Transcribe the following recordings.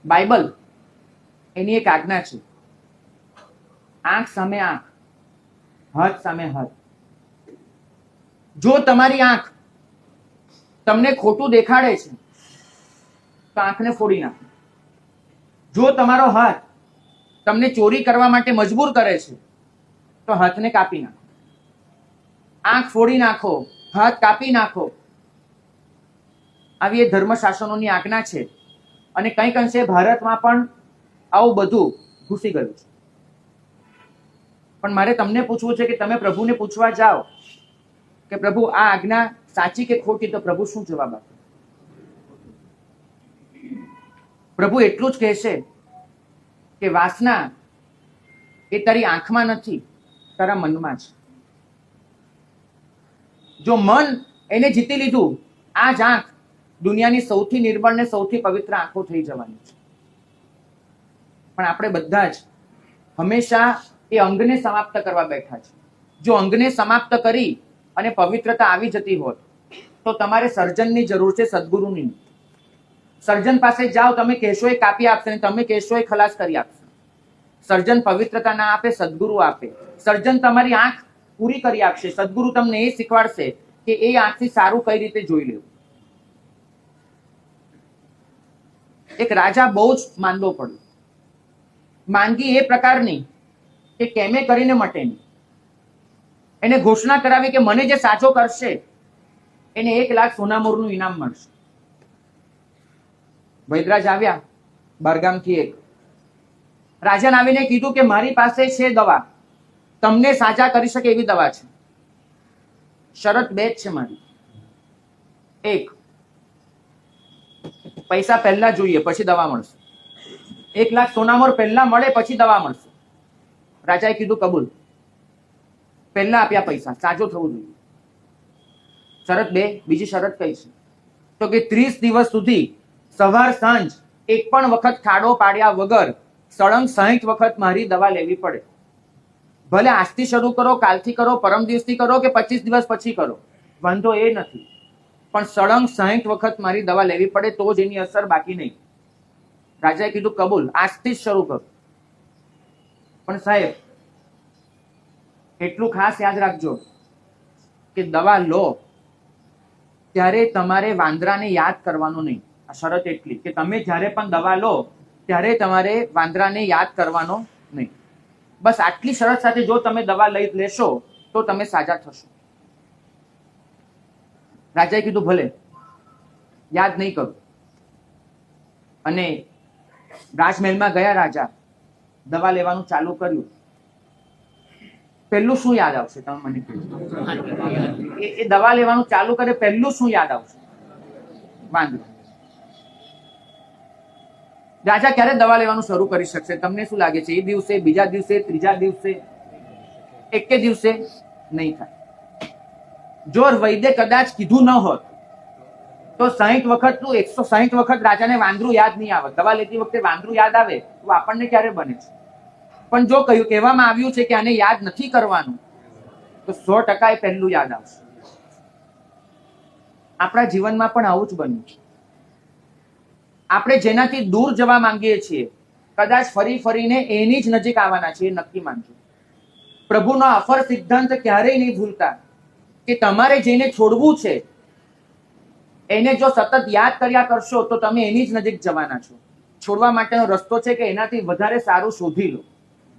Bible એની એક આજ્ઞા છે, આંખ સામે આંખ, હાથ સામે હાથ. જો તમારી આંખ તમને ખોટું દેખાડે છે તો આંખને ફોડી નાખો. જો તમારો હાથ તમને ચોરી કરવા માટે મજબૂર કરે છે તો હાથને કાપી નાખો. આંખ ફોડી નાખો, હાથ કાપી નાખો. આવી એ ધર્મશાસ્ત્રોની આજ્ઞા છે. અને કંઈક અંશે ભારતમાં પણ આવું બધું ઘૂસી ગયું છે. પણ મારે તમને પૂછવું છે કે તમે પ્રભુને પૂછવા જાઓ કે પ્રભુ આ આજ્ઞા સાચી કે ખોટી, તો પ્રભુ શું જવાબ આપે? પ્રભુ એટલું જ કહેશે કે વાસના એ તારી આંખમાં નથી, તારા મનમાં છે. જો મન એને જીતી લીધું, આ જ આંખ દુનિયાની સૌથી નિર્બળ ને સૌથી પવિત્ર આંખો થઈ જવાની છે. પણ આપણે બધા જ હંમેશા એ અંગને સમાપ્ત કરવા બેઠા છે. જો અંગને સમાપ્ત કરી અને પવિત્રતા આવી જતી હોત તો તમારે સર્જનની જરૂર છે, સદગુરુની. સર્જન પાસે જાઓ, તમે કહેશો એ કાપી આપશે, તમે કહેશો એ ખલાસ કરી આપશે. સર્જન પવિત્રતા ના આપે, સદગુરુ આપે. સર્જન તમારી આંખ પૂરી કરી આપશે, સદગુરુ તમને એ શીખવાડશે કે એ આંખથી સારું કઈ રીતે જોઈ લેવું. એક રાજા બહુ જ માંદો પડ્યો. માંદગી એ પ્રકારની કે કેમે કરીને મટે નહીં. એને ઘોષણા કરાવી કે મને જે સાચો કરશે એને 1 લાખ સોનામોરનું ઇનામ મળશે. વૈદરાજ આવ્યા બહારગામથી. એક રાજાને આવીને કીધું કે મારી પાસે છે દવા, તમને સાજા કરી શકે એવી દવા છે. શરત 2 જ છે મારી. 1, પૈસા પહેલા જોઈએ પછી દવા મળશે. 1 લાખ સોનામોર પહેલા મળે પછી દવા મળશે. રાજાએ કીધું કબૂલ. પહેલા આપ્યા પૈસા, સાજો થવું જોઈએ. શરત 2. બીજી શરત કઈ છે તો કે 30 દિવસ સુધી સવાર સાંજ એક પણ વખત ખાડો પાડ્યા વગર સળંગ 60 વખત મારી દવા લેવી પડે. ભલે આજથી શરૂ કરો, કાલથી કરો, પરમ દિવસથી કરો કે 25 દિવસ પછી કરો, વાંધો એ નથી. પણ સળંગ 60 વખત મારી દવા લેવી પડે, તો જ એની અસર, બાકી નહીં. રાજાએ કીધું કબૂલ, આજથી જ શરૂ કરો. પણ સાહેબ એટલું ખાસ યાદ રાખજો કે દવા લો ત્યારે તમારે વાંદરાને યાદ કરવાનો નહીં. આ શરત એટલી કે તમે જ્યારે પણ દવા લો ત્યારે તમારે વાંદરાને યાદ કરવાનો નહીં. બસ આટલી શરત સાથે જો તમે દવા લઈ લેશો તો તમે સાજા થશો. રાજાએ કીધું ભલે, યાદ નહીં કરું. અને રાજમહેલમાં ગયા રાજા, દવા લેવાનું ચાલુ કર્યું. પહેલું શું યાદ આવશે તમે મને કહેજો. એ દવા લેવાનું ચાલુ કરે, પહેલું શું યાદ આવશે? વાંદરો. રાજા ક્યારે દવા લેવાનું શરૂ કરી શકશે? તમને શું લાગે છે? એ દિવસે, બીજા દિવસે, ત્રીજા દિવસે, એકે દિવસે? નહીં થાય. જો વૈદ્ય કદાચ કીધું ન હોત તો 60 વખતનું 160 વખત રાજાને વાંદરું યાદ નહીં આવે. દવા લેતી વખતે વાંદરું યાદ આવે તો આપણને ક્યારે બને છે? પણ જો કહેવામાં આવ્યું છે કે આને યાદ નથી કરવાનું તો 100% એ પહેલું યાદ આવશે. આપણા જીવનમાં પણ આવું જ બન્યું છે. આપણે જેનાથી દૂર જવા માંગીએ છીએ કદાચ ફરી ફરીને એની જ નજીક આવવાના છે, એ નક્કી માનજો. પ્રભુનો અફર સિદ્ધાંત ક્યારેય નહીં ભૂલતા કે તમારે જેને છોડવું છે એને જો સતત યાદ કર્યા કરશો તો તમે એની જ નજીક જવાના છો. છોડવા માટેનો રસ્તો છે કે એનાથી વધારે સારું શોધી લો.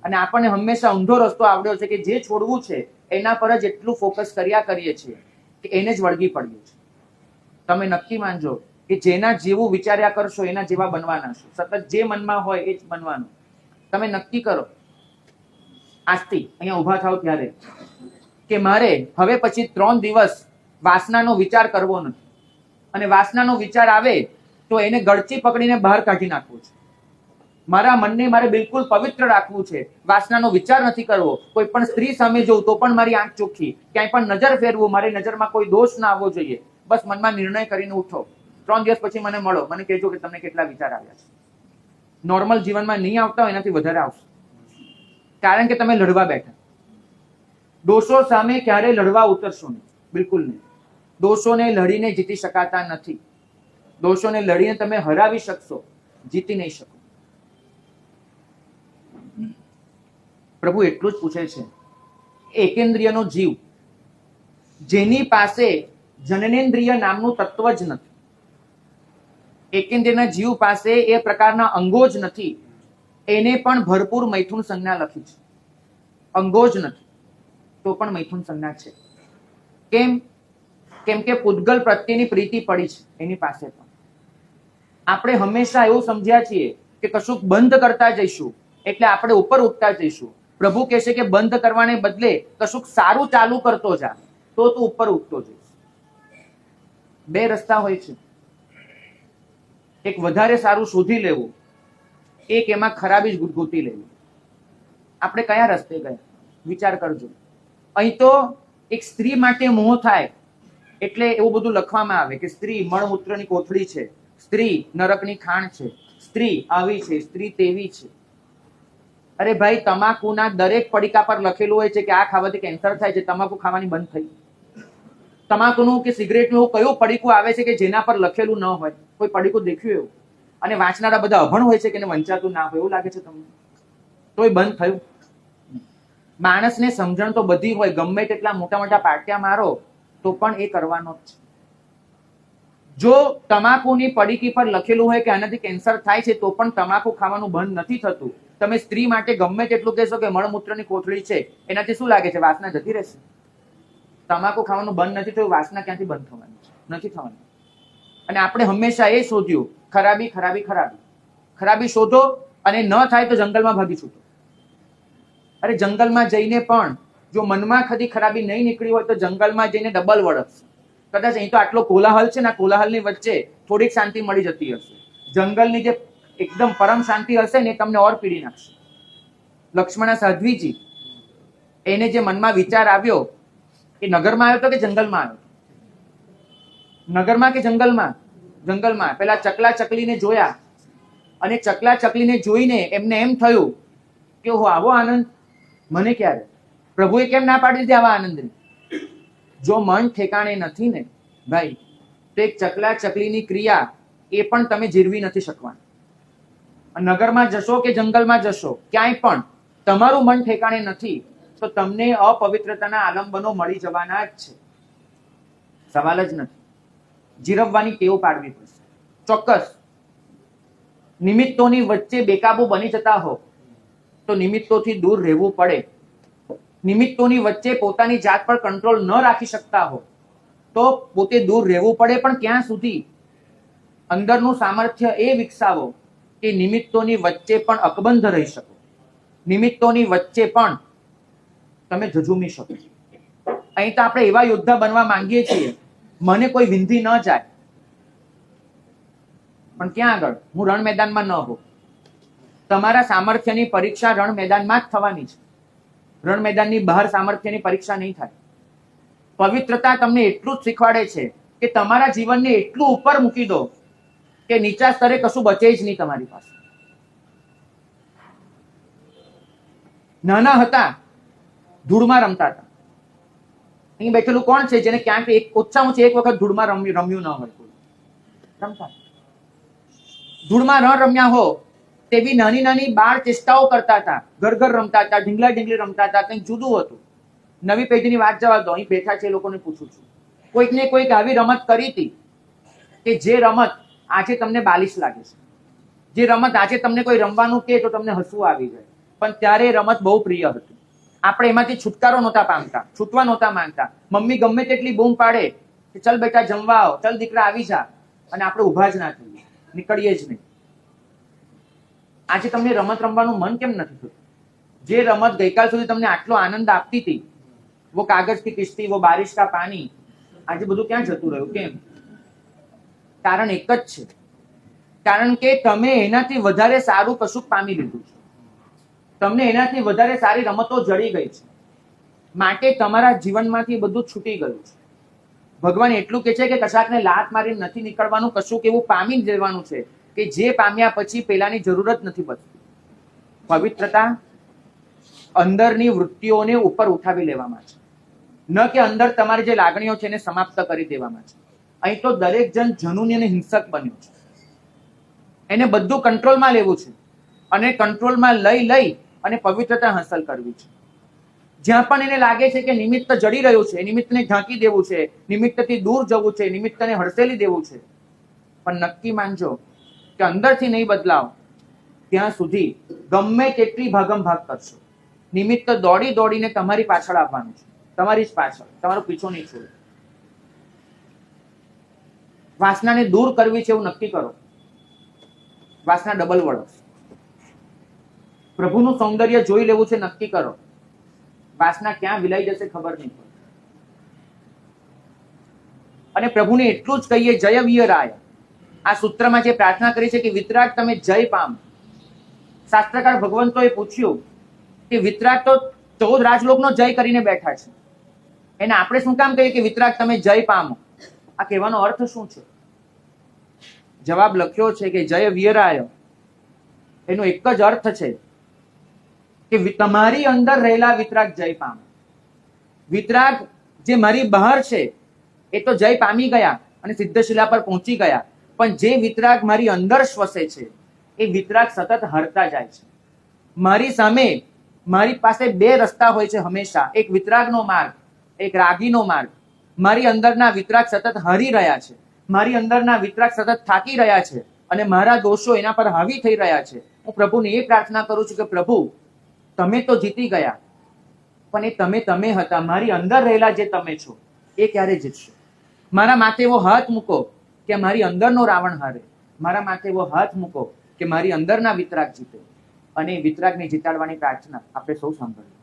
અને આપણને હંમેશા ઊંધો રસ્તો આવડ્યો છે કે જે છોડવું છે એના પર જ એટલું ફોકસ કર્યા કરીએ છીએ કે એને જ વળગી પડ્યું છે. તમે નક્કી માનજો કે જેના જેવું વિચાર્યા કરશો એના જેવા બનવાના છો. સતત જે મનમાં હોય એ જ બનવાનું. તમે નક્કી કરો આજથી અહીંયા ઊભા થાવ ત્યારે કે મારે હવે પછી 3 દિવસ વાસનાનો વિચાર કરવો નથી. અને વાસનાનો વિચાર આવે તો એને ગળચી પકડીને બહાર કાઢી નાખવું છે. મારા મનને મારે બિલકુલ પવિત્ર રાખવું છે. વાસનાનો વિચાર નથી કરવો. કોઈ પણ સ્ત્રી સામે જોઉં તો પણ મારી આંખ ચોખ્ખી. ક્યાંય પણ નજર ફેરવું, મારી નજરમાં કોઈ દોષ ના આવવો જોઈએ. બસ મનમાં નિર્ણય કરીને ઉઠો. 3 દિવસ પછી મને મળો, મને કહેજો કે તમને કેટલા વિચાર આવ્યા છે. નોર્મલ જીવનમાં નહીં આવતા હોય એનાથી વધારે આવશે. કારણ કે તમે લડવા બેઠા. દોષો સામે ક્યારે લડવા ઉતરશો નહીં, બિલકુલ નહીં. દોષોને લડીને જીતી શકાતા નથી. દોષોને લડીને તમે હરાવી શકશો જીતી નહીં શકો. પ્રભુ એટલું જ પૂછે છે, એકેન્દ્રિયનો જીવ જેની પાસે જનનેન્દ્રિય નામનું તત્વ જ નથી, એકેન્દ્રિયના જીવ પાસે એ પ્રકારના અંગો જ નથી, એને પણ ભરપૂર મૈથુન સંજ્ઞા લખી છે. અંગો જ નથી તો પણ મૈથુન સંજ્ઞા છે. કેમ? કેમ કે પૂતગલ પ્રત્યેની પ્રીતિ પડી છે એની પાસે પણ. આપણે હંમેશા એવું સમજ્યા છીએ કે કશુંક બંધ કરતા જઈશું એટલે આપણે ઉપર ઉઠતા જઈશું. પ્રભુ કહે છે કે બંધ કરવાને બદલે કશુંક સારું ચાલુ કરતો જા તો તું ઉપર ઉઠતો જઈશ. બે રસ્તા હોય છે, એક વધારે સારું શોધી લેવું, એક એમાં ખરાબી જ ગૂંથી લેવી. આપણે કયા રસ્તે ગયા વિચાર કરજો. અહીં તો એક સ્ત્રી માટે મોહ થાય એટલે એવું બધું લખવામાં આવે કે સ્ત્રી મળમૂત્રની કોથળી છે, સ્ત્રી નરકની ખાણ છે, સ્ત્રી આવી છે, સ્ત્રી તેવી છે. અરે ભાઈ, તમાકુના દરેક પડીકા પર લખેલું હોય છે કે આ ખાવાથી કેન્સર થાય છે. તમાકુ ખાવાની બંધ થઈ. તમાકુનું કે સિગરેટનું એવું કયું પડીકું આવે છે કે જેના પર લખેલું ન હોય? કોઈ પડીકું દેખ્યું એવું? અને વાંચનારા બધા અભણ હોય છે કે વંચાતું ના હોય એવું લાગે છે તમને? તોય બંધ થયું. માણસને સમજણ તો બધી હોય, ગમે તેટલા મોટા મોટા પાટિયા મારો તો પણ એ કરવાનો જ છે. જો તમાકુની પડીકી પર લખેલું હોય કે આનાથી કેન્સર થાય છે તો પણ તમાકુ ખાવાનું બંધ નથી થતું. તમે સ્ત્રી માટે ગમે તેટલું કહેશો કે મળમૂત્રની કોથળી છે, એનાથી શું લાગે છે? વાસના જતી રહેશે. તમાકુ ખાવાનું બંધ નથી થયું, વાસના ક્યાંથી બંધ થવાની છે? નથી થવાની. અને આપણે હંમેશા એ શોધ્યું ખરાબી ખરાબી ખરાબી ખરાબી શોધો અને ન થાય તો જંગલમાં ભાગી છૂટો. અરે જંગલમાં જઈને પણ જો મનમાં કદી ખરાબી નહીં નીકળી હોય તો જંગલમાં જઈને ડબલ વળગશે. કદાચ અહીં તો આટલો કોલાહલ છે ને, કોલાહલની વચ્ચે થોડીક શાંતિ મળી જતી હશે. જંગલની જે એકદમ પરમ શાંતિ હશે ને તમને ઓર પીડી નાખશે. લક્ષ્મણ સાધ્વીજી, એને જે મનમાં વિચાર આવ્યો એ નગરમાં આવ્યો તો કે જંગલમાં આવ્યો? નગરમાં કે જંગલમાં? જંગલમાં. પેલા ચકલા ચકલીને જોયા અને ચકલા ચકલીને જોઈને એમને એમ થયું કે ઓહો, આવો આનંદ મને ક્યારે? પ્રભુએ કેમ ના પાડી દીધી આવા આનંદની? જો મન ઠેકાણે નથી ને ભાઈ, તો એક ચકલા ચકલીની ક્રિયા એ પણ તમે જીરવી નથી શકવાના. નગરમાં જશો કે જંગલમાં જશો, ક્યાંય પણ તમારું મન ઠેકાણે નથી તો તમને અપવિત્રતાના આલંબનો મળી જવાના જ છે. સવાલ જ નથી. જીરવવાની ટેવ પાડવી પડશે. ચોક્કસ. નિમિત્તોની વચ્ચે બેકાબુ બની જતા હો તો નિમિત્તોથી દૂર રહેવું પડે. નિમિત્તોની વચ્ચે પોતાની જાત પર કંટ્રોલ ન રાખી શકતા હો તો પોતે દૂર રહેવું પડે. પણ ક્યાં સુધી? અંદરનું સામર્થ્ય એ વિકસાવો કે નિમિત્તોની વચ્ચે પણ અકબંધ રહી શકો, નિમિત્તોની વચ્ચે પણ તમે ઝઝૂમી શકો. અહીં તો આપણે એવા યોદ્ધા બનવા માંગીએ છીએ, મને કોઈ વિંધી ન જાય, પણ ક્યાં આગળ? હું રણ મેદાનમાં ન હોઉં. તમારા સામર્થ્યની પરીક્ષા રણ મેદાનમાં જ થવાની છે. રણ મેદાનની બહાર સામર્થ્યની પરીક્ષા નહીં થાય. પવિત્રતા તમને એટલું જ શીખવાડે છે કે તમારા જીવનને એટલું ઉપર મૂકી દો કે નીચા સ્તરે કશું બચે જ નહીં તમારી પાસે. નાના હતા, ધૂળમાં રમતા હતા. અહીં બેઠેલું કોણ છે જેને ક્યાંક ઓછામાં ઓછી એક વખત ધૂળમાં રમ્યું ન હોય? રમતા. ધૂળમાં ન રમ્યા હો તેવી નાની નાની બાળ ચેષ્ટાઓ કરતા હતા, ઘર ઘર રમતા હતા, ઢીંગલા ઢીંગલી રમતા હતા. કંઈક જુદું હતું. નવી પેઢીની વાત જવા દો, અહીં બેઠા છે એ લોકોને પૂછું છું, કોઈક ને કોઈક આવી રમત કરી હતી કે જે રમત આજે તમને બાલિશ લાગે છે, જે રમત આજે તમને કોઈ રમવાનું કહે તો તમને હસવું આવી જાય, પણ ત્યારે એ રમત બહુ પ્રિય હતી. આપણે એમાંથી છુટકારો નહોતા પામતા, છૂટવા નહોતા માંગતા. મમ્મી ગમે તેટલી બૂમ પાડે કે ચલ બેટા જમવા આવ, ચલ દીકરા આવી જા, અને આપણે ઉભા જ ના થઈએ, નીકળીએ જ નહીં. આજે તમને રમત રમવાનું મન કેમ નથી થતું? જે રમત ગઈકાલ સુધી તમને આટલો આનંદ આપતી હતી, વો કાગજ કી કિશ્તી, વો બારિશ કા પાણી, આજે બધું ક્યાં જતું રહ્યું? કેમ? કારણ એક જ છે, કારણ કે તમે એનાથી વધારે સારું કશુંક પામી લીધું છે. તમને એનાથી વધારે સારી રમતો જડી ગઈ છે, માટે તમારા જીવનમાંથી બધું છૂટી ગયું છે. ભગવાન એટલું કે છે કે કશાકને લાત મારી નથી નીકળવાનું, કશુંક એવું પામી જવાનું છે કે જે પામ્યા પછી પેલાની જરૂરત નથી પડતી. પવિત્રતા અંદરની વૃત્તિઓને ઉપર ઉઠાવી લેવામાં છે, ન કે અંદર તમારી જે લાગણીઓ છે એને સમાપ્ત કરી દેવામાં છે. અહીં તો દરેક જન જનુની અને હિંસક બન્યું છે. એને બધું કંટ્રોલમાં લેવું છે અને કંટ્રોલમાં લઈ અને પવિત્રતા હાંસલ કરવી છે. જ્યાં પણ એને લાગે છે કે નિમિત્ત જડી રહ્યું છે, નિમિત્તને ઢાંકી દેવું છે, નિમિત્તથી દૂર જવું છે, નિમિત્તને હડસેલી દેવું છે, પણ નક્કી માનજો કે અંદરથી નહીં બદલાવ ત્યાં સુધી ગમે તેટલી ભાગમ ભાગ કરશો, નિમિત્ત દોડીને તમારી પાછળ આવવાનું છે, તમારી જ પાછળ, તમારો પીછો નહીં છોડે. વાસનાને દૂર કરવી છે એવું નક્કી કરો. વાસના ડબલ વળશે. પ્રભુનું સૌંદર્ય જોઈ લેવું છે નક્કી કરો. વાસના ક્યાં વિલાઈ જશે ખબર નહીં પડે. અને પ્રભુને એટલું જ કહીએ, જય વિયરાય. આ સૂત્રમાં જે પ્રાર્થના કરી છે કે વિતરાગ તમે જય પામ. શાસ્ત્રકાર ભગવંતોએ પૂછ્યું કે વિતરાગ તો 14 રાજલોકનો જય કરીને બેઠા છે, એને આપણે શું કામ કહીએ કે વિતરાગ તમે જય પામો? આ કહેવાનો અર્થ શું છે? જવાબ લખ્યો છે કે જય વિયરાય એનો એક જ અર્થ છે કે તમારી અંદર રહેલા વિતરાગ જય પામે. વિતરાગ જે મારી બહાર છે એ તો જય પામી ગયા અને સિદ્ધશિલા પર પહોંચી ગયા, પણ જે વિતરાગ મારી અંદર શ્વસે છે એ વિતરાગ સતત હરતા જાય છે. મારી સામે મારી પાસે બે રસ્તા હોય છે હંમેશા, એક વિતરાગનો માર્ગ, એક રાગીનો માર્ગ. મારી અંદરના વિતરાગ સતત હરી રહ્યા છે, મારી અંદરના વિતરાગ સતત થાકી રહ્યા છે અને મારા દોષો એના પર હાવી થઈ રહ્યા છે. હું પ્રભુને એ પ્રાર્થના કરું છું કે પ્રભુ તમે તો જીતી ગયા, પણ એ તમે હતા, મારી અંદર રહેલા જે તમે છો એ ક્યારે જીતશો? મારા માથે એવો હાથ મૂકો કે મારી અંદરનો રાવણ હારે, મારા માથે એવો હાથ મૂકો કે મારી અંદરના વિતરાગ જીતે. અને વિતરાગને જીતાડવાની પ્રાર્થના આપણે સૌ સાંભળીએ.